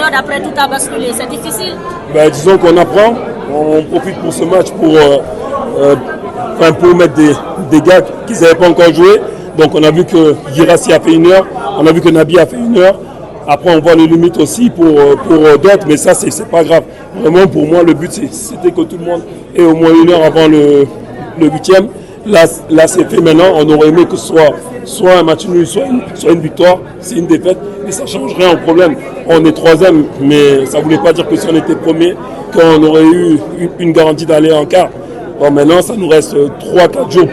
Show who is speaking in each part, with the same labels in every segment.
Speaker 1: fois d'après tout a basculé. C'est difficile.
Speaker 2: Ben, disons qu'on apprend, on profite pour ce match pour mettre des gars qui n'avaient pas encore joué. Donc on a vu que Girassi a fait 1 heure, on a vu que Nabi a fait 1 heure. Après on voit les limites aussi pour d'autres, mais ça c'est pas grave. Vraiment pour moi le but c'était que tout le monde ait au moins 1 heure avant le 8e. Là c'est fait maintenant, on aurait aimé que ce soit un match nul, soit une victoire, c'est une défaite, mais ça ne change rien au problème. On est 3e, mais ça ne voulait pas dire que si on était premier, qu'on aurait eu une garantie d'aller en quart. Bon, maintenant, ça nous reste 3-4 jours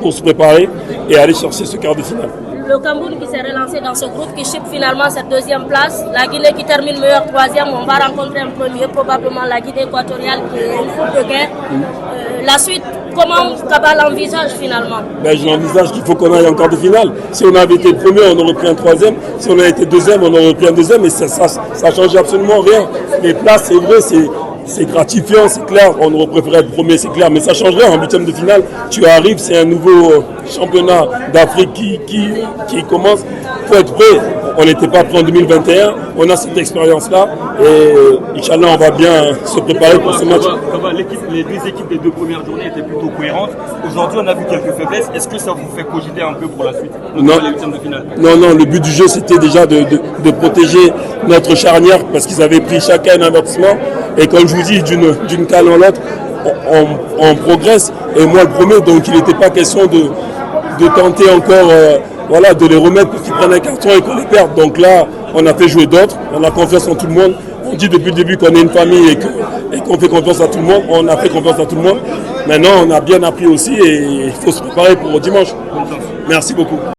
Speaker 2: pour se préparer et aller chercher ce quart de finale.
Speaker 1: Le Cameroun qui s'est relancé dans ce groupe, qui chipe finalement cette 2e place. La Guinée qui termine meilleure 3e. On va rencontrer un premier, probablement la Guinée équatoriale qui est une foule de guerre. La suite, comment Kaba l'envisage finalement?
Speaker 2: Ben, je l'envisage qu'il faut qu'on aille en quart de finale. Si on avait été premier, on aurait pris un 3e. Si on avait été 2e, on aurait pris un 2e. Et ça change absolument rien. Les places, c'est vrai, c'est gratifiant, c'est clair. On aurait préféré être premier, c'est clair. Mais ça change rien. En 8e de finale, tu arrives, c'est un nouveau championnat d'Afrique qui commence. Il faut être prêt. On n'était pas prêt en 2021. On a cette expérience-là. Et Inch'Allah, on va bien se préparer pour ce match.
Speaker 3: Les 2 équipes des 2 premières journées étaient plutôt cohérentes. Aujourd'hui, on a vu quelques faiblesses. Est-ce que ça vous fait cogiter un peu pour la suite,
Speaker 2: non.
Speaker 3: Les 8e de finale?
Speaker 2: Non, le but du jeu, c'était déjà de protéger notre charnière parce qu'ils avaient pris chacun un avertissement. Et comme je vous dis, d'une cale en l'autre, on progresse. Et moi, le premier, donc il n'était pas question de tenter encore de les remettre pour qu'ils prennent un carton et qu'on les perde. Donc là, on a fait jouer d'autres. On a confiance en tout le monde. On dit depuis le début qu'on est une famille et qu'on fait confiance à tout le monde. On a fait confiance à tout le monde. Maintenant, on a bien appris aussi et il faut se préparer pour dimanche. Merci beaucoup.